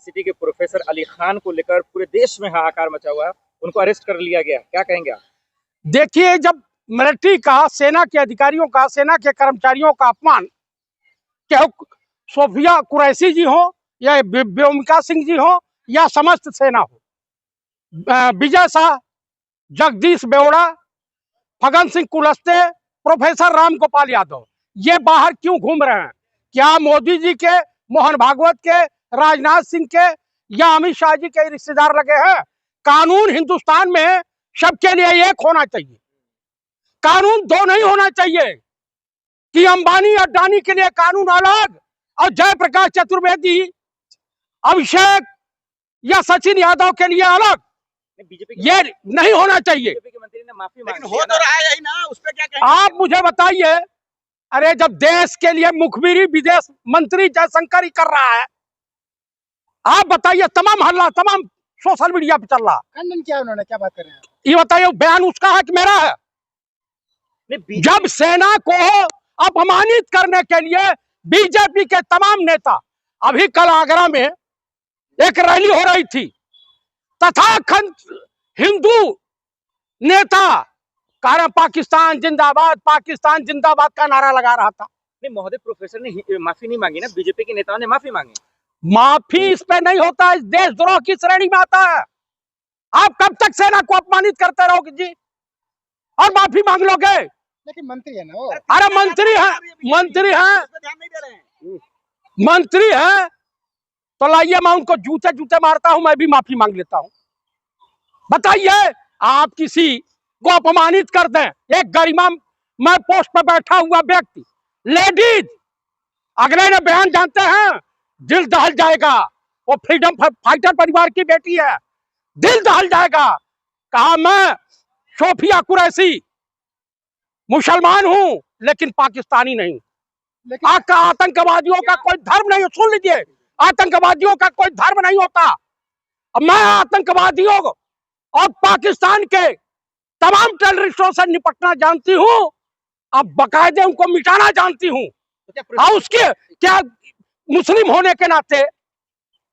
City के professor Ali Khan को लेकर पूरे देश में हाहाकार मचा हुआ है। उनको अरेस्ट कर लिया गया, क्या कहेंगे आप? देखिए, जब मिलिट्री का, सेना के अधिकारियों का, सेना के कर्मचारियों का अपमान, चाहे सोफिया कुरैशी जी हो या व्योमिका सिंह जी हो या समस्त सेना हो, विजय शाह, जगदीश बेवड़ा, फगन सिंह कुलस्ते, प्रोफेसर राम गोपाल यादव, ये बाहर क्यों घूम रहे हैं? क्या मोदी जी के, मोहन भागवत के, राजनाथ सिंह के या अमित शाह जी के रिश्तेदार लगे हैं? कानून हिंदुस्तान में सबके लिए एक होना चाहिए, कानून दो नहीं होना चाहिए कि अंबानी अडानी के लिए कानून अलग और जयप्रकाश चतुर्वेदी, अभिषेक या सचिन यादव के लिए अलग। बीजेपी ये नहीं होना चाहिए। बीजेपी के मंत्री ने माफी मांगी, हो तो रहा है यही ना, उस पे क्या कहेंगे? आप मुझे बताइए, अरे जब देश के लिए मुखबिरी विदेश मंत्री जयशंकर ही कर रहा है, आप बताइए, तमाम हल्ला, तमाम सोशल मीडिया पे चल रहा, खंडन किया उन्होंने, क्या बात कर रहे हैं? ये बताइए, बयान उसका है कि मेरा है? जब सेना को अपमानित करने के लिए बीजेपी के तमाम नेता, अभी कल आगरा में एक रैली हो रही थी, तथाकथित हिंदू नेता कह रहे पाकिस्तान जिंदाबाद का नारा लगा रहा था। नहीं, महोदय प्रोफेसर ने माफी नहीं मांगी ना, बीजेपी के नेताओं ने माफी मांगी। माफी इस पे नहीं होता, इस देशद्रोह की श्रेणी में आता है। आप कब तक सेना को अपमानित करते रहोगे जी और माफी मांग लोगे? लेकिन मंत्री है ना वो। अरे मंत्री है, मंत्री है तो लाइए, मैं उनको जूते जूते मारता हूं, मैं भी माफी मांग लेता हूं। बताइए, आप किसी को अपमानित कर दें, एक गरिमा मैं पोस्ट पर बैठा हुआ व्यक्ति, लेडीज, अगले ने बयान जानते हैं, दिल दहल जाएगा। वो फ्रीडम फाइटर परिवार की बेटी है, दिल दहल जाएगा। कहा मैं सोफिया कुरैशी मुसलमान हूं लेकिन पाकिस्तानी नहीं। लेकिन आतंकवादियों का कोई धर्म नहीं, सुन लीजिए, आतंकवादियों का कोई धर्म नहीं होता। अब मैं आतंकवादियों और पाकिस्तान के तमाम टेररिस्टों से निपटना जानती हूं, अब बकायदे उनको मिटाना जानती हूं। और उसके क्या मुस्लिम होने के नाते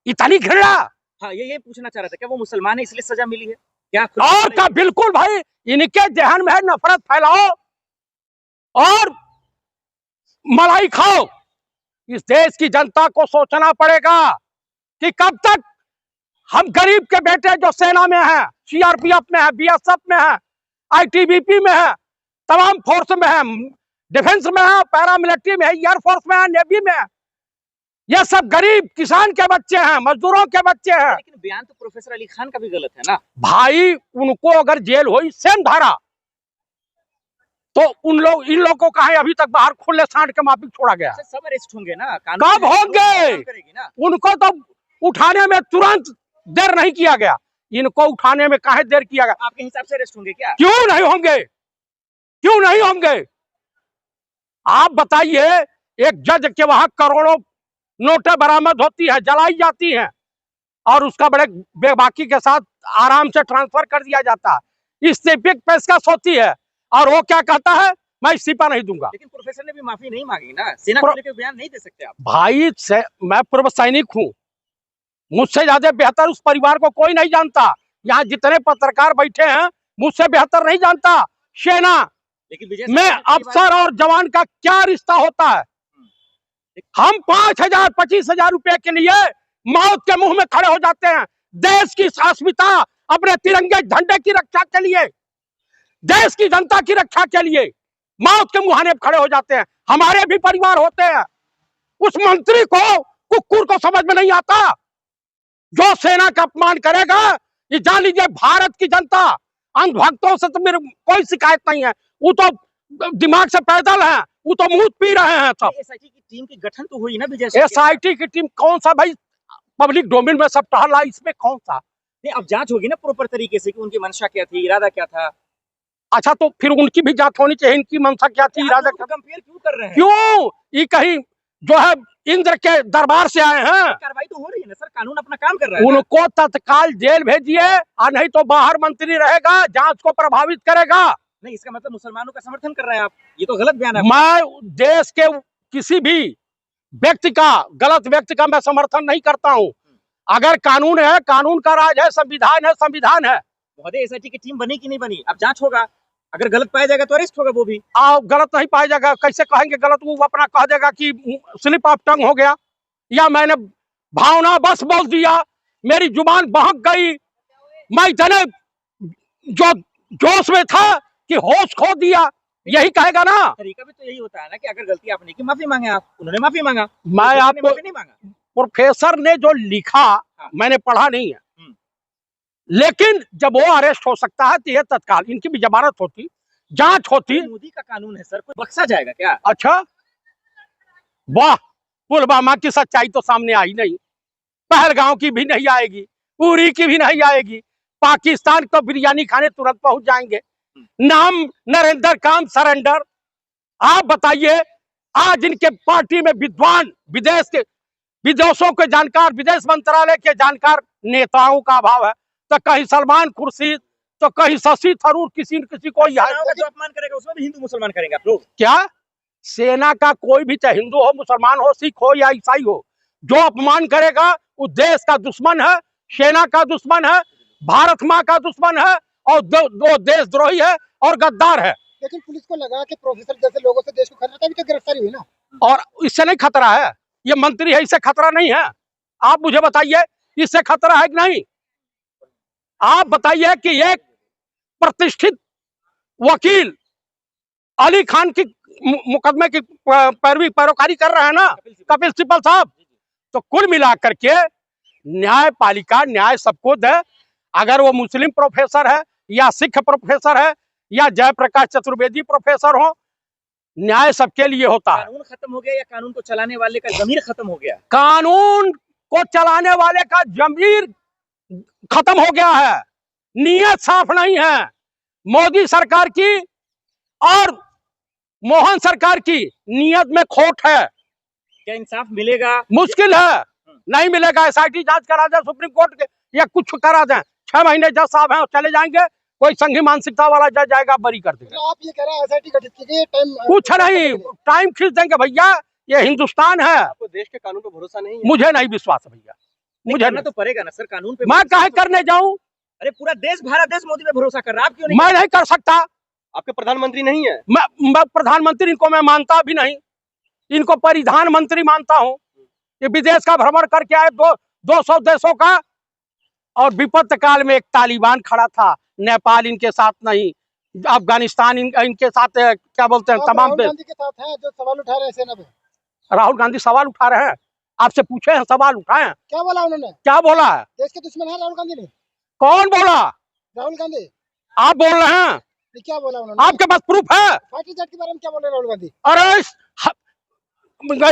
इतनी घृणा? हाँ, ये पूछना चाह रहा था, क्या वो मुसलमान है इसलिए सजा मिली है क्या? और क्या, बिल्कुल भाई, इनके जहन में है नफरत फैलाओ और मलाई खाओ। इस देश की जनता को सोचना पड़ेगा कि कब तक हम गरीब के बेटे जो सेना में है, सीआरपीएफ में है, बीएसएफ में है, आईटीबीपी में है, तमाम फोर्स में है, डिफेंस में है, पैरामिलिट्री में है, एयरफोर्स में है, नेवी में है, ये सब गरीब किसान के बच्चे हैं, मजदूरों के बच्चे हैं। लेकिन बयान तो प्रोफेसर अली खान का भी गलत है ना भाई। उनको अगर जेल हुई सेम धारा, तो इन लोगों को कहा अभी तक बाहर खुले सांड के माफिक छोड़ा गया? सब अरेस्ट होंगे ना, कब होंगे? उनको तो उठाने में तुरंत देर नहीं किया गया, इनको उठाने में काहे देर किया गया? आपके हिसाब से अरेस्ट होंगे क्या? क्यों नहीं होंगे, क्यों नहीं होंगे? आप बताइए, एक जज के वहां करोड़ों नोटें बरामद होती है, जलाई जाती हैं और उसका बड़े बेबाकी के साथ आराम से ट्रांसफर कर दिया जाता है। इस्तीफे की पेशकश होती है और वो क्या कहता है, मैं इस्तीफा नहीं दूंगा। लेकिन प्रोफेसर ने भी माफी नहीं मांगी ना, सेना को लेकर बयान नहीं दे सकते आप। भाई मैं पूर्व सैनिक हूं, मुझसे ज्यादा बेहतर उस परिवार को कोई नहीं जानता। यहाँ जितने पत्रकार बैठे हैं मुझसे बेहतर नहीं जानता सेना में अफसर और जवान का क्या रिश्ता होता है। हम 5,000 25,000 रुपए के लिए मौत के मुंह में खड़े हो जाते हैं, देश की अस्मिता, अपने तिरंगे झंडे की रक्षा के लिए, देश की जनता की रक्षा के लिए मौत के मुहाने खड़े हो जाते हैं। हमारे भी परिवार होते हैं। उस मंत्री को, कुकुर को समझ में नहीं आता जो सेना का अपमान करेगा। ये जान लीजिए, भारत की जनता, अंधभक्तों से तो मेरे कोई शिकायत नहीं है, वो तो दिमाग से पैदल है, वो तो मुंह पी रहे हैं सब। एसआईटी की टीम की गठन तो हुई ना विजय? एसआईटी की टीम कौन सा भाई, पब्लिक डोमेन में सब टहला, इसमें कौन सा? नहीं, अब जांच होगी ना प्रॉपर तरीके से कि उनकी मंशा क्या थी, इरादा क्या था। अच्छा, तो फिर उनकी भी जांच होनी चाहिए, इनकी मंशा क्या थी, इरादा क्या? कंपेयर क्यों कर रहे हैं? क्यों? ये कहीं जो है इंद्र के दरबार से आए हैं? कार्रवाई तो हो रही है ना सर, कानून अपना काम कर रहा है। उनको तत्काल जेल भेजिए और नहीं तो बाहर मंत्री रहेगा, जांच को प्रभावित करेगा। नहीं, इसका मतलब मुसलमानों का समर्थन कर रहे हैं आप, ये तो गलत बयान है। मैं देश के किसी भी व्यक्ति का, गलत व्यक्ति का मैं समर्थन नहीं करता हूं। अगर कानून है, कानून का राज है, संविधान है, संविधान है। महोदय एसआईटी की टीम बनी कि नहीं बनी? अब जांच होगा, अगर गलत पाया जाएगा तो अरेस्ट होगा वो भी। गलत नहीं पाया जाएगा, कैसे कहेंगे गलत? वो अपना कह देगा कि स्लिप ऑफ टंग हो गया, या मैंने भावना बस बोल दिया, मेरी जुबान बहक गई, मैं इतने जो जोश में था कि होश खो दिया, यही कहेगा ना। तरीका भी तो यही होता है ना कि अगर गलती आपने की, माफी मांगे आप। उन्होंने माफी मांगा, मैं आपको माफी नहीं मांगा। प्रोफेसर ने जो लिखा मैंने पढ़ा नहीं है, लेकिन जब वो अरेस्ट हो सकता है तो ये तत्काल इनकी भी जमानत होती, जांच होती। मोदी का कानून है सर, कोई बख्शा जाएगा क्या? अच्छा, वाह, पुलवामा की सच्चाई तो सामने आई नहीं, पहलगांव की भी नहीं आएगी, उरी की भी नहीं आएगी, पाकिस्तान को बिरयानी खाने तुरंत पहुंच जाएंगे। नाम नरेंद्र काम सरेंडर। आप बताइए, आज इनके पार्टी में विद्वान, विदेशों के जानकार, विदेश मंत्रालय के जानकार नेताओं का अभाव है, तो कहीं सलमान खुर्शीद, तो कहीं शशि थरूर, किसी न किसी को जो अपमान करेगा उसमें भी हिंदू मुसलमान करेंगे आप लोग क्या? सेना का कोई भी, चाहे हिंदू हो, मुसलमान हो, सिख हो या ईसाई हो, जो अपमान करेगा वो देश का दुश्मन है, सेना का दुश्मन है, भारत माँ का दुश्मन है, और दो देशद्रोही है और गद्दार है। लेकिन पुलिस को लगा कि प्रोफेसर जैसे लोगों से देश को खतरा था, अभी तो गिरफ्तारी हुई ना। और इससे नहीं खतरा है, ये मंत्री है, इससे खतरा नहीं है। आप मुझे बताइए, इससे खतरा है कि नहीं? आप बताइए कि एक प्रतिष्ठित वकील अली खान की मुकदमे की पैरोकारी कर रहे हैं ना, कपिल सिब्बल साहब। तो कुल मिलाकर के न्यायपालिका न्याय सबको दे। अगर वो मुस्लिम प्रोफेसर है या सिख प्रोफेसर है या जयप्रकाश चतुर्वेदी प्रोफेसर हो, न्याय सबके लिए होता है। कानून खत्म हो गया या कानून को चलाने वाले का जमीर खत्म हो गया? कानून को चलाने वाले का जमीर खत्म हो गया है, नीयत साफ नहीं है। मोदी सरकार की और मोहन सरकार की नीयत में खोट है। क्या इंसाफ मिलेगा? मुश्किल है, नहीं मिलेगा। एसआईटी जांच करा दें सुप्रीम कोर्ट के, या कुछ करा दें, 6 महीने जज साहब हैं चले जाएंगे, कोई संघी मानसिकता वाला जज जाएगा, बरी कर देगा। तो आप ये कह रहे हैं एसआईटी गठित कीजिए, टाइम कुछ नहीं, टाइम खींच देंगे भैया, ये हिंदुस्तान है। आपको देश के कानून पे भरोसा नहीं है? मुझे नहीं विश्वास है भैया, मुझे करना तो पड़ेगा ना सर कानून पे। मैं काहे करने जाऊं? अरे पूरा देश, भारत देश मोदी पे भरोसा कर रहा है, आप क्यों नहीं? मैं नहीं कर सकता। आपके प्रधानमंत्री नहीं है? मैं प्रधानमंत्री इनको मैं मानता भी नहीं, इनको परिधान मंत्री मानता हूं। ये विदेश का भ्रमण करके आए 200 देशों का, और विपत्त काल में एक तालिबान खड़ा था, नेपाल इनके साथ नहीं, अफगानिस्तान इनके साथ, क्या बोलते हैं, तमाम राहुल गांधी के साथ हैं जो सवाल उठा रहे हैं सेना पे। राहुल गांधी सवाल उठा रहे हैं, आपसे पूछे हैं, सवाल उठाए हैं। क्या बोला उन्होंने? क्या बोला है? देश के दुश्मन है राहुल गांधी ने। कौन बोला? राहुल गांधी। आप बोल रहे हैं? ये क्या बोला उन्होंने? आपके पास प्रूफ है? फाइटर जेट के बारे में क्या बोले राहुल गांधी? अरे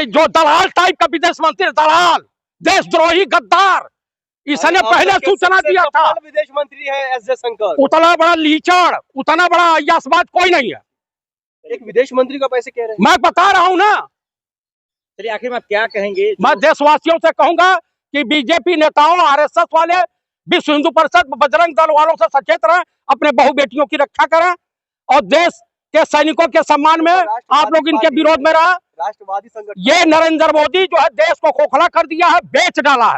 जो दलाल टाइप का विदेश मंत्री, दलाल, देशद्रोही, गद्दार, इसने पहले सूचना दिया था। विदेश मंत्री है एस जयशंकर। उतना बड़ा लीचड़, उतना बड़ा अय्यासबाज कोई नहीं है। एक विदेश मंत्री का पैसे कह रहे हैं। मैं बता रहा हूं ना। चलिए आखिर में आप क्या कहेंगे? मैं देशवासियों से कहूंगा कि बीजेपी नेताओं, आरएसएस वाले, विश्व हिंदू परिषद, बजरंग दल वालों से सचेत रहें, अपने बहु बेटियों की रक्षा करें, और देश के सैनिकों के सम्मान में आप लोग इनके विरोध में रहा। राष्ट्रवादी संगठन, ये नरेंद्र मोदी जो है देश को खोखला कर दिया है, बेच डाला है।